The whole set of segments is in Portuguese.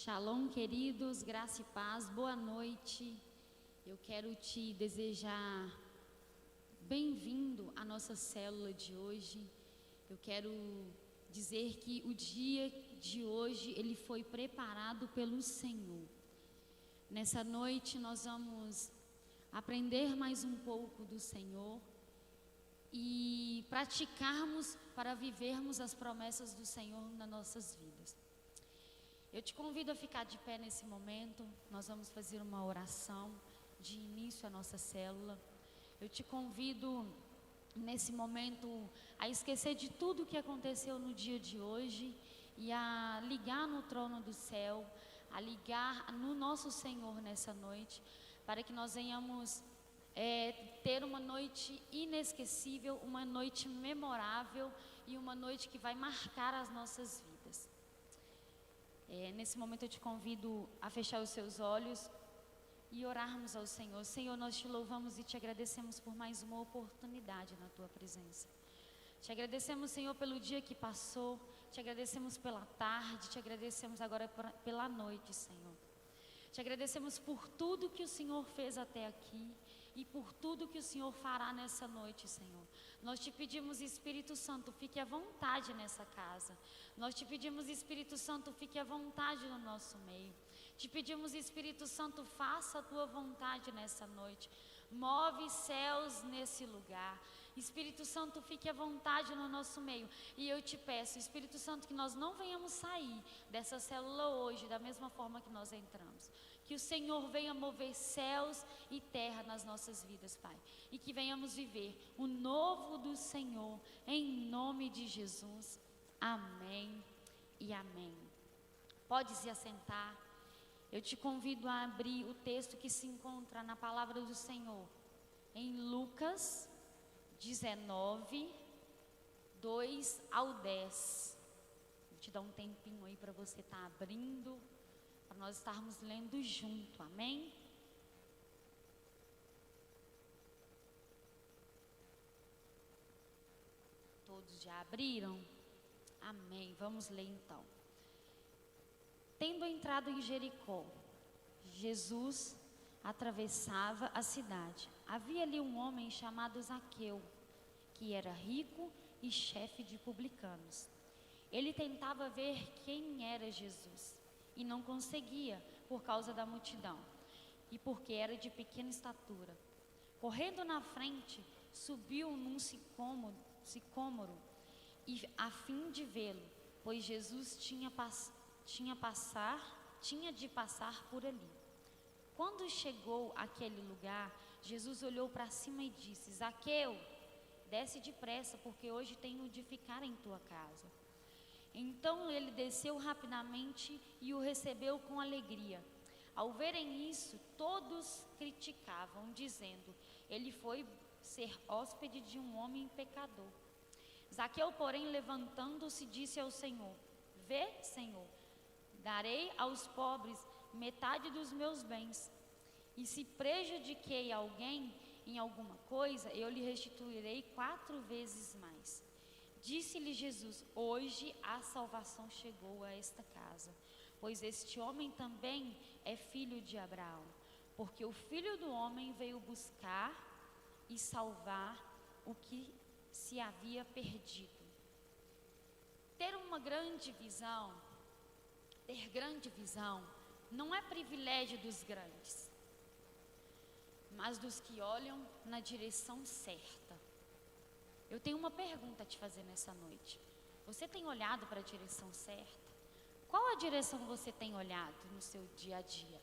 Shalom, queridos, graça e paz, boa noite. Eu quero te desejar bem-vindo à nossa célula de hoje. Eu quero dizer que o dia de hoje, ele foi preparado pelo Senhor. Nessa noite nós vamos aprender mais um pouco do Senhor e praticarmos para vivermos as promessas do Senhor nas nossas vidas. Eu te convido a ficar de pé nesse momento. Nós vamos fazer uma oração de início à nossa célula. Eu te convido nesse momento a esquecer de tudo o que aconteceu no dia de hoje e a ligar no trono do céu, a ligar no nosso Senhor nessa noite, para que nós venhamos ter uma noite inesquecível, uma noite memorável e uma noite que vai marcar as nossas vidas. Nesse momento eu te convido a fechar os seus olhos e orarmos ao Senhor. Senhor, nós te louvamos e te agradecemos por mais uma oportunidade na tua presença. Te agradecemos, Senhor, pelo dia que passou, te agradecemos pela tarde, te agradecemos agora pela noite, Senhor. Te agradecemos por tudo que o Senhor fez até aqui e por tudo que o Senhor fará nessa noite, Senhor. Nós te pedimos, Espírito Santo, fique à vontade nessa casa. Nós te pedimos, Espírito Santo, fique à vontade no nosso meio. Te pedimos, Espírito Santo, faça a tua vontade nessa noite. Move céus nesse lugar. Espírito Santo, fique à vontade no nosso meio. E eu te peço, Espírito Santo, que nós não venhamos sair dessa célula hoje da mesma forma que nós entramos. Que o Senhor venha mover céus e terra nas nossas vidas, Pai. E que venhamos viver o novo do Senhor, em nome de Jesus. Amém e amém. Pode se assentar. Eu te convido a abrir o texto que se encontra na palavra do Senhor, em Lucas 19, 2 ao 10. Vou te dar um tempinho aí para você estar abrindo, para nós estarmos lendo junto, amém? Todos já abriram? Amém, vamos ler então. Tendo entrado em Jericó, Jesus atravessava a cidade. Havia ali um homem chamado Zaqueu, que era rico e chefe de publicanos. Ele tentava ver quem era Jesus e não conseguia por causa da multidão e porque era de pequena estatura. Correndo na frente, subiu num sicômoro e a fim de vê-lo, pois Jesus tinha de passar por ali. Quando chegou àquele lugar, Jesus olhou para cima e disse: Zaqueu, desce depressa, porque hoje tenho de ficar em tua casa. Então ele desceu rapidamente e o recebeu com alegria. Ao verem isso, todos criticavam, dizendo: ele foi ser hóspede de um homem pecador. Zaqueu, porém, levantando-se, disse ao Senhor: Vê, Senhor, darei aos pobres metade dos meus bens, e se prejudiquei alguém em alguma coisa, eu lhe restituirei 4 vezes mais. Disse-lhe Jesus: Hoje a salvação chegou a esta casa, pois este homem também é filho de Abraão, porque o Filho do Homem veio buscar e salvar o que se havia perdido. Ter grande visão não é privilégio dos grandes, mas dos que olham na direção certa. Eu tenho uma pergunta a te fazer nessa noite. Você tem olhado para a direção certa? Qual a direção você tem olhado no seu dia a dia?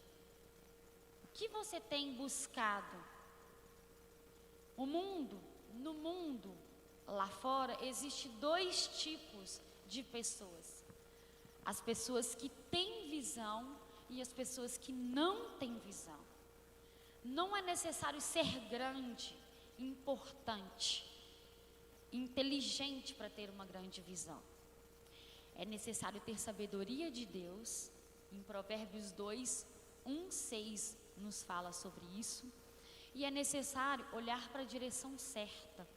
O que você tem buscado? No mundo, lá fora, existem 2 tipos de pessoas. As pessoas que têm visão e as pessoas que não têm visão. Não é necessário ser grande, importante, inteligente para ter uma grande visão. É necessário ter sabedoria de Deus. Em Provérbios 2, 1, 6 nos fala sobre isso. E é necessário olhar para a direção certa.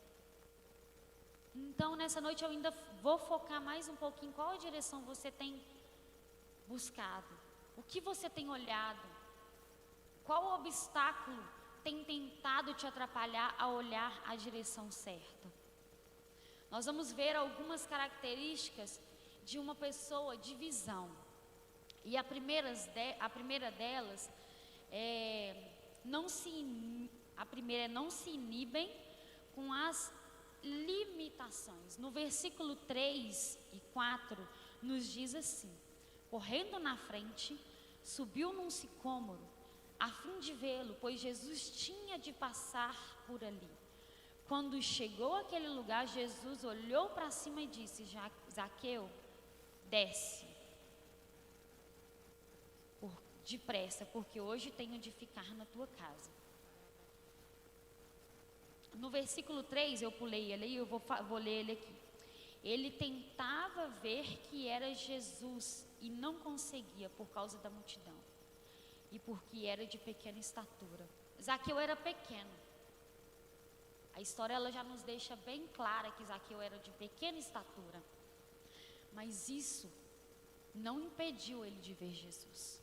Então, nessa noite eu ainda vou focar mais um pouquinho qual a direção você tem buscado. O que você tem olhado? Qual obstáculo tem tentado te atrapalhar a olhar a direção certa? Nós vamos ver algumas características de uma pessoa de visão. E a primeira delas a primeira é não se inibem com as limitações. No versículo 3 e 4 nos diz assim: correndo na frente, subiu num sicômoro a fim de vê-lo, pois Jesus tinha de passar por ali. Quando chegou àquele lugar, Jesus olhou para cima e disse: Zaqueu, desce depressa, porque hoje tenho de ficar na tua casa. No versículo 3, eu pulei ele aí, eu vou ler ele aqui. Ele tentava ver que era Jesus e não conseguia por causa da multidão e porque era de pequena estatura. Zaqueu era pequeno. A história ela já nos deixa bem clara que Zaqueu era de pequena estatura. Mas isso não impediu ele de ver Jesus.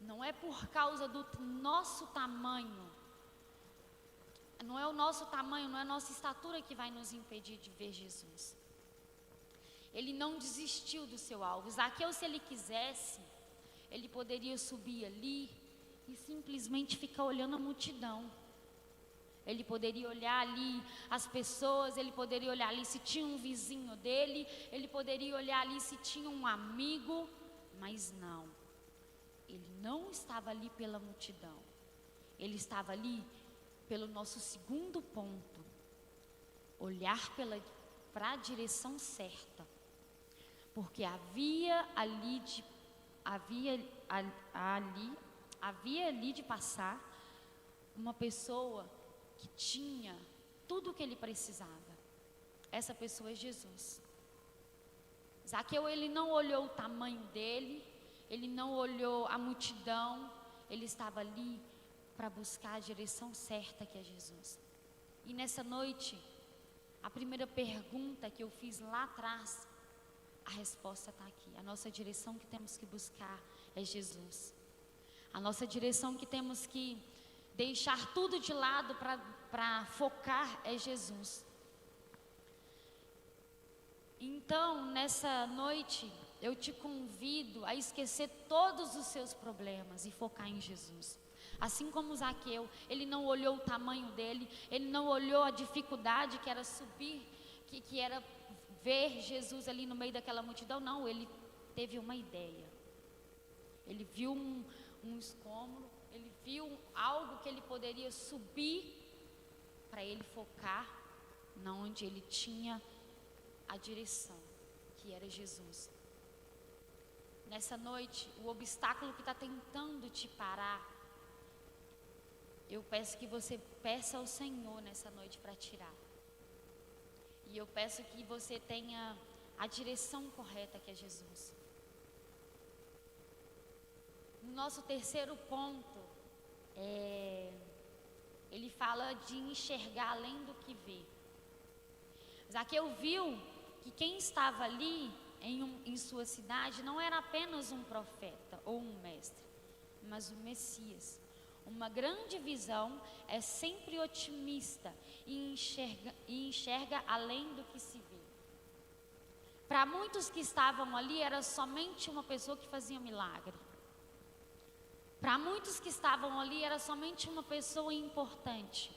Não é por causa do nosso tamanho, não é o nosso tamanho, não é a nossa estatura que vai nos impedir de ver Jesus. Ele não desistiu do seu alvo. Zaqueu, se ele quisesse, ele poderia subir ali e simplesmente ficar olhando a multidão. Ele poderia olhar ali as pessoas, ele poderia olhar ali se tinha um vizinho dele, ele poderia olhar ali se tinha um amigo, mas não. Ele não estava ali pela multidão. Ele estava ali pelo nosso segundo ponto. Olhar para a direção certa. Porque havia ali de passar uma pessoa que tinha tudo o que ele precisava. Essa pessoa é Jesus. Zaqueu, ele não olhou o tamanho dele, ele não olhou a multidão, ele estava ali para buscar a direção certa, que é Jesus. E nessa noite, a primeira pergunta que eu fiz lá atrás, a resposta está aqui. A nossa direção que temos que buscar é Jesus. A nossa direção que temos que deixar tudo de lado para focar é Jesus. Então, nessa noite, eu te convido a esquecer todos os seus problemas e focar em Jesus. Assim como Zaqueu, ele não olhou o tamanho dele, ele não olhou a dificuldade que era subir, que era ver Jesus ali no meio daquela multidão. Não, ele teve uma ideia. Ele viu um escombro, ele viu algo que ele poderia subir para ele focar na onde ele tinha a direção, que era Jesus. Nessa noite, o obstáculo que está tentando te parar, eu peço que você peça ao Senhor nessa noite para tirar. E eu peço que você tenha a direção correta, que é Jesus. No nosso terceiro ponto, ele fala de enxergar além do que vê. Zaqueu viu que quem estava ali em sua cidade não era apenas um profeta ou um mestre, mas o Messias. Uma grande visão é sempre otimista e enxerga além do que se vê. Para muitos que estavam ali, era somente uma pessoa que fazia milagre. Para muitos que estavam ali, era somente uma pessoa importante.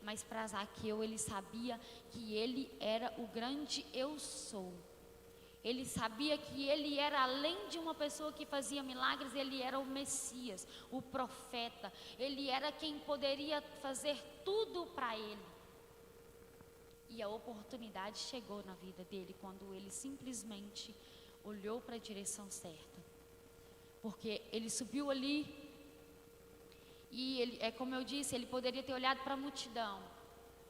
Mas para Zaqueu, ele sabia que ele era o grande eu sou. Ele sabia que ele era, além de uma pessoa que fazia milagres, ele era o Messias, o profeta. Ele era quem poderia fazer tudo para ele. E a oportunidade chegou na vida dele quando ele simplesmente olhou para a direção certa. Porque ele subiu ali e como eu disse, ele poderia ter olhado para a multidão.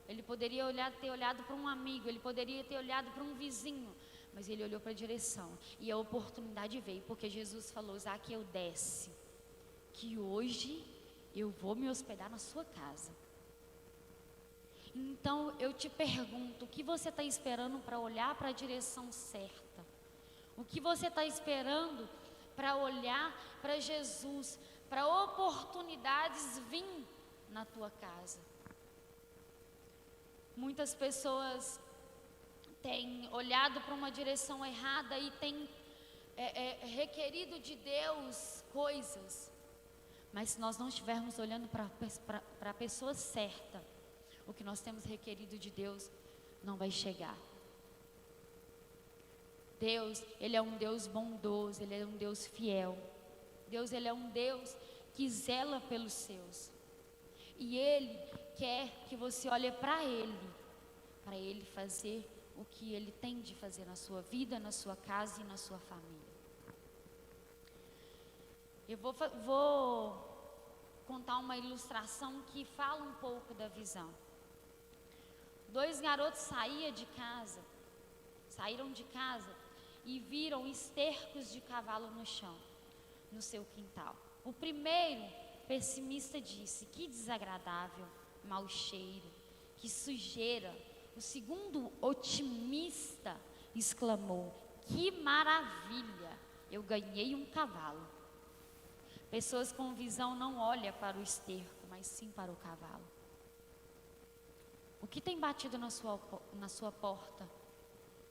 Ele poderia ter olhado para um amigo, ele poderia ter olhado para um vizinho. Mas ele olhou para a direção e a oportunidade veio, porque Jesus falou: Zaqueu, desce, que hoje eu vou me hospedar na sua casa. Então eu te pergunto, o que você está esperando para olhar para a direção certa? O que você está esperando para olhar para Jesus, para oportunidades vir na tua casa. Muitas pessoas têm olhado para uma direção errada e têm requerido de Deus coisas, mas se nós não estivermos olhando para a pessoa certa, o que nós temos requerido de Deus não vai chegar. Deus, Ele é um Deus bondoso, Ele é um Deus fiel. Deus, Ele é um Deus que zela pelos seus. E Ele quer que você olhe para Ele fazer o que Ele tem de fazer na sua vida, na sua casa e na sua família. Eu vou contar uma ilustração que fala um pouco da visão. 2 garotos saíram de casa e viram estercos de cavalo no chão, no seu quintal. O primeiro, pessimista, disse: que desagradável, mau cheiro, que sujeira. O segundo, otimista, exclamou: que maravilha, eu ganhei um cavalo. Pessoas com visão não olham para o esterco, mas sim para o cavalo. O que tem batido na sua porta,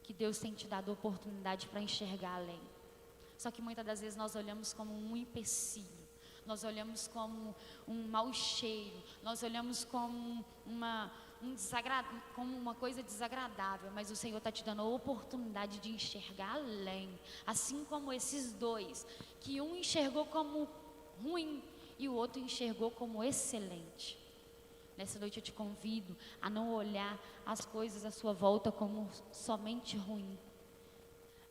que Deus tem te dado oportunidade para enxergar além? Só que muitas das vezes nós olhamos como um empecilho, nós olhamos como um mau cheiro, nós olhamos como uma coisa desagradável, mas o Senhor está te dando a oportunidade de enxergar além, assim como esses dois, que um enxergou como ruim e o outro enxergou como excelente. Nessa noite eu te convido a não olhar as coisas à sua volta como somente ruim,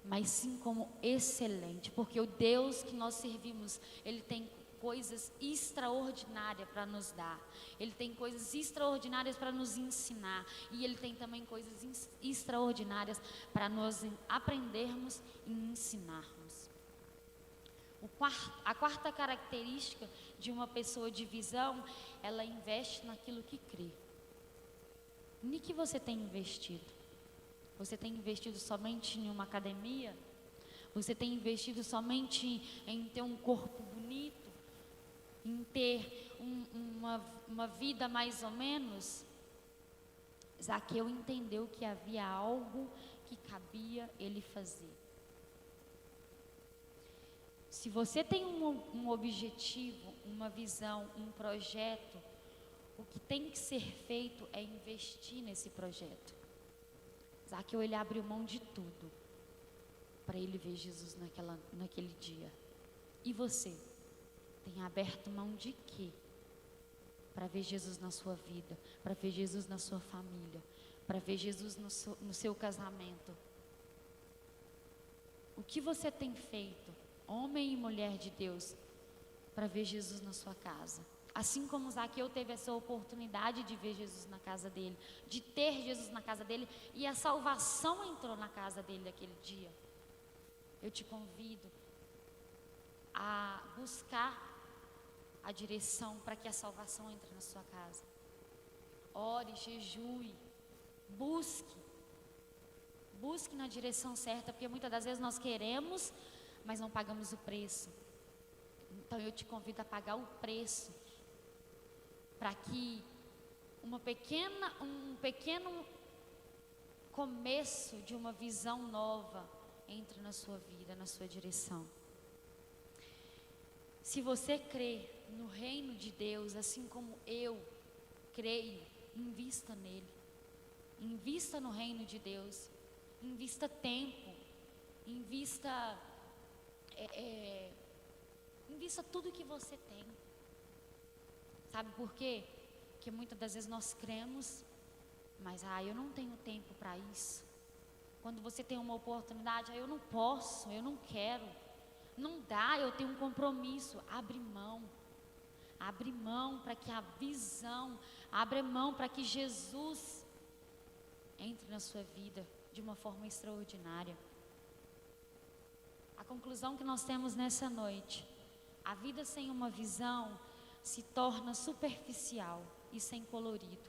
mas sim como excelente, porque o Deus que nós servimos, Ele tem coisas extraordinárias para nos dar, Ele tem coisas extraordinárias para nos ensinar, e Ele tem também coisas extraordinárias para nós aprendermos e ensinarmos. A quarta característica de uma pessoa de visão, ela investe naquilo que crê. Em que você tem investido? Você tem investido somente em uma academia? Você tem investido somente em ter um corpo bonito? Em ter uma vida mais ou menos? Zaqueu entendeu que havia algo que cabia ele fazer. Se você tem um objetivo, uma visão, um projeto, o que tem que ser feito é investir nesse projeto. Zaqueu, ele abriu mão de tudo para ele ver Jesus naquele dia. E você? Tem aberto mão de quê? Para ver Jesus na sua vida, para ver Jesus na sua família, para ver Jesus no seu casamento. O que você tem feito, homem e mulher de Deus, para ver Jesus na sua casa? Assim como Zaqueu teve essa oportunidade de ver Jesus na casa dele, de ter Jesus na casa dele, e a salvação entrou na casa dele aquele dia. Eu te convido a buscar a direção para que a salvação entre na sua casa. Ore, jejue, busque na direção certa, porque muitas das vezes nós queremos, mas não pagamos o preço. Então eu te convido a pagar o preço, para que um pequeno começo de uma visão nova entre na sua vida, na sua direção. Se você crê no reino de Deus, assim como eu creio, invista nele. Invista no reino de Deus. Invista tempo. Invista tudo que você tem. Sabe por quê? Porque muitas das vezes nós cremos, mas eu não tenho tempo para isso. Quando você tem uma oportunidade, eu não posso, eu não quero. Não dá, eu tenho um compromisso. Abre mão para que a visão, abre mão para que Jesus entre na sua vida de uma forma extraordinária. A conclusão que nós temos nessa noite: a vida sem uma visão se torna superficial e sem colorido.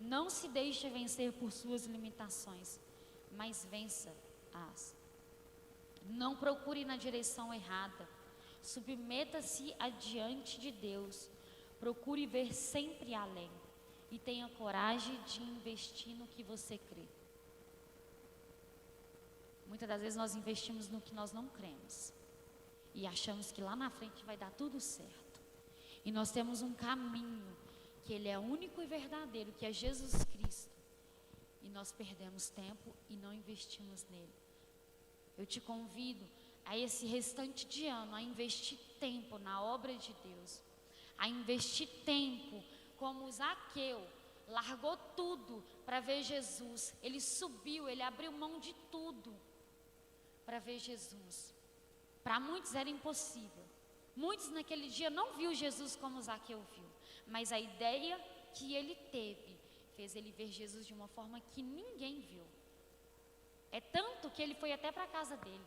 Não se deixe vencer por suas limitações, mas vença-as. Não procure na direção errada. Submeta-se adiante de Deus. Procure ver sempre além. E tenha coragem de investir no que você crê. Muitas das vezes nós investimos no que nós não cremos. E achamos que lá na frente vai dar tudo certo. E nós temos um caminho, que ele é único e verdadeiro, que é Jesus Cristo. E nós perdemos tempo e não investimos nele. Eu te convido a esse restante de ano, a investir tempo na obra de Deus. A investir tempo, como Zaqueu, largou tudo para ver Jesus. Ele subiu, ele abriu mão de tudo para ver Jesus. Para muitos era impossível. Muitos naquele dia não viu Jesus como Zaqueu viu. Mas a ideia que ele teve fez ele ver Jesus de uma forma que ninguém viu. É tanto que ele foi até para a casa dele.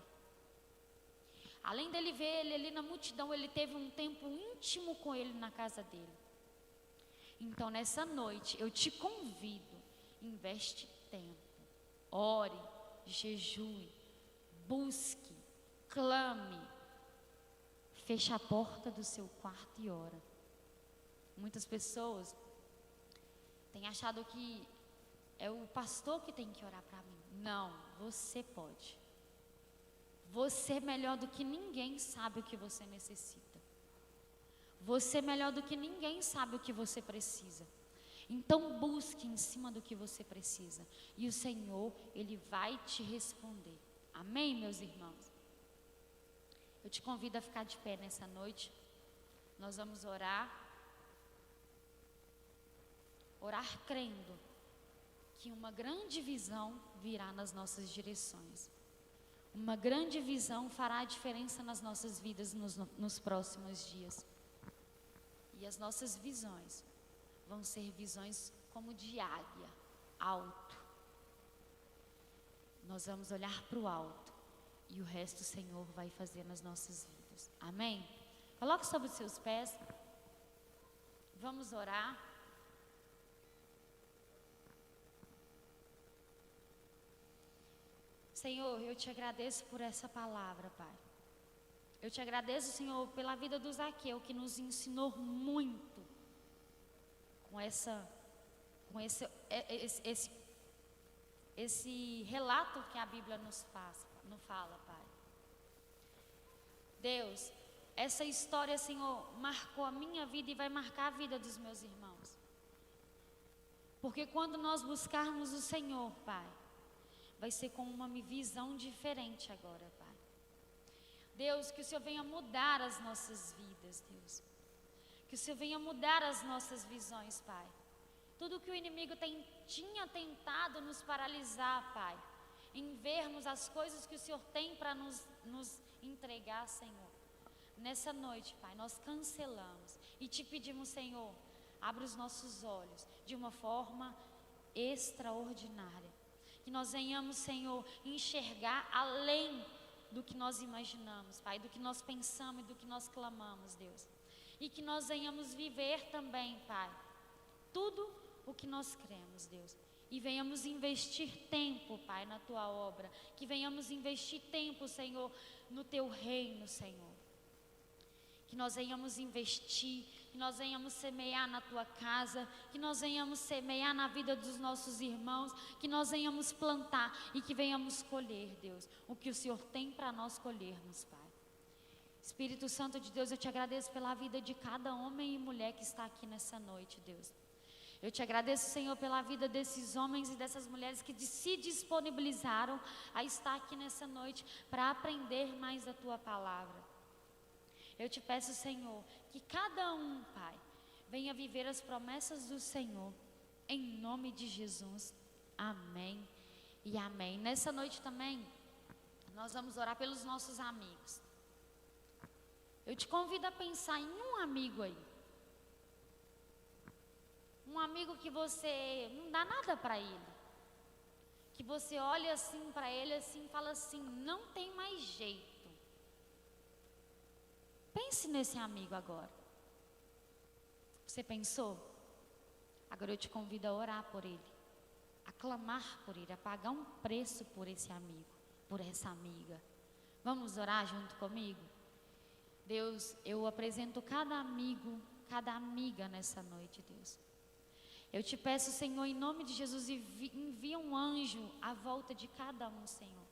Além dele ver ele ali na multidão, ele teve um tempo íntimo com ele na casa dele. Então nessa noite eu te convido, investe tempo, ore, jejue, busque, clame, feche a porta do seu quarto e ora. Muitas pessoas têm achado que é o pastor que tem que orar para mim. Não, você pode. Você melhor do que ninguém sabe o que você necessita. Você melhor do que ninguém sabe o que você precisa. Então busque em cima do que você precisa. E o Senhor, Ele vai te responder. Amém, meus irmãos? Eu te convido a ficar de pé nessa noite. Nós vamos orar. Orar crendo que uma grande visão virá nas nossas direções. Uma grande visão fará a diferença nas nossas vidas nos próximos dias. E as nossas visões vão ser visões como de águia, alto. Nós vamos olhar para o alto e o resto o Senhor vai fazer nas nossas vidas. Amém? Coloque sobre os seus pés. Vamos orar. Senhor, eu te agradeço por essa palavra, Pai. Eu te agradeço, Senhor, pela vida do Zaqueu, que nos ensinou muito com esse relato que a Bíblia nos fala, Pai. Deus, essa história, Senhor, marcou a minha vida e vai marcar a vida dos meus irmãos. Porque quando nós buscarmos o Senhor, Pai, vai ser com uma visão diferente agora, Pai. Deus, que o Senhor venha mudar as nossas vidas, Deus. Que o Senhor venha mudar as nossas visões, Pai. Tudo que o inimigo tinha tentado nos paralisar, Pai, em vermos as coisas que o Senhor tem para nos entregar, Senhor. Nessa noite, Pai, nós cancelamos e te pedimos, Senhor, abre os nossos olhos de uma forma extraordinária. Que nós venhamos, Senhor, enxergar além do que nós imaginamos, Pai, do que nós pensamos e do que nós clamamos, Deus. E que nós venhamos viver também, Pai, tudo o que nós cremos, Deus. E venhamos investir tempo, Pai, na Tua obra. Que venhamos investir tempo, Senhor, no Teu reino, Senhor. Que nós venhamos investir, que nós venhamos semear na Tua casa, que nós venhamos semear na vida dos nossos irmãos, que nós venhamos plantar e que venhamos colher, Deus, o que o Senhor tem para nós colhermos, Pai. Espírito Santo de Deus, eu te agradeço pela vida de cada homem e mulher que está aqui nessa noite, Deus. Eu te agradeço, Senhor, pela vida desses homens e dessas mulheres que se disponibilizaram a estar aqui nessa noite para aprender mais da Tua palavra. Eu te peço, Senhor, que cada um, Pai, venha viver as promessas do Senhor, em nome de Jesus. Amém e amém. Nessa noite também, nós vamos orar pelos nossos amigos. Eu te convido a pensar em um amigo aí. Um amigo que você não dá nada para ele. Que você olha assim para ele assim e fala assim, não tem mais jeito. Pense nesse amigo agora. Você pensou? Agora eu te convido a orar por ele, a clamar por ele, a pagar um preço por esse amigo, por essa amiga. Vamos orar junto comigo? Deus, eu apresento cada amigo, cada amiga nessa noite, Deus. Eu te peço, Senhor, em nome de Jesus, envia um anjo à volta de cada um, Senhor.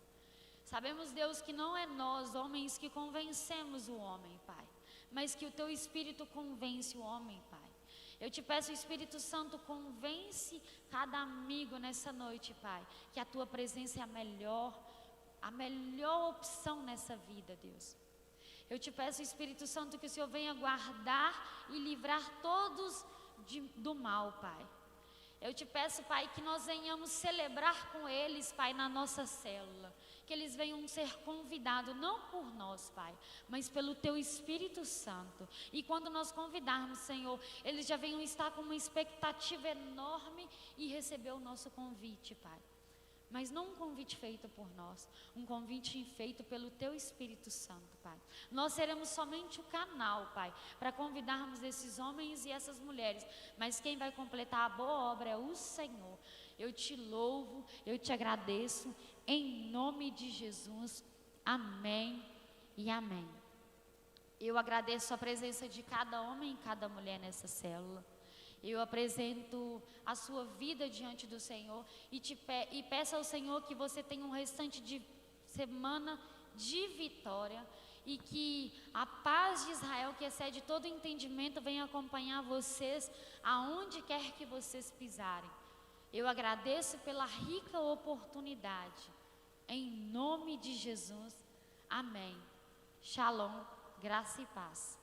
Sabemos, Deus, que não é nós, homens, que convencemos o homem, Pai, mas que o Teu Espírito convence o homem, Pai. Eu te peço, Espírito Santo, convence cada amigo nessa noite, Pai, que a Tua presença é a melhor opção nessa vida, Deus. Eu te peço, Espírito Santo, que o Senhor venha guardar e livrar todos do mal, Pai. Eu te peço, Pai, que nós venhamos celebrar com eles, Pai, na nossa célula. Que eles venham ser convidados, não por nós, Pai, mas pelo Teu Espírito Santo. E quando nós convidarmos, Senhor, eles já venham estar com uma expectativa enorme e receber o nosso convite, Pai. Mas não um convite feito por nós, um convite feito pelo Teu Espírito Santo, Pai. Nós seremos somente o canal, Pai, para convidarmos esses homens e essas mulheres, mas quem vai completar a boa obra é o Senhor. Eu te louvo, eu te agradeço, em nome de Jesus, amém e amém. Eu agradeço a presença de cada homem e cada mulher nessa célula. Eu apresento a sua vida diante do Senhor e peço ao Senhor que você tenha um restante de semana de vitória e que a paz de Israel, que excede todo entendimento, venha acompanhar vocês aonde quer que vocês pisarem. Eu agradeço pela rica oportunidade. Em nome de Jesus, amém. Shalom, graça e paz.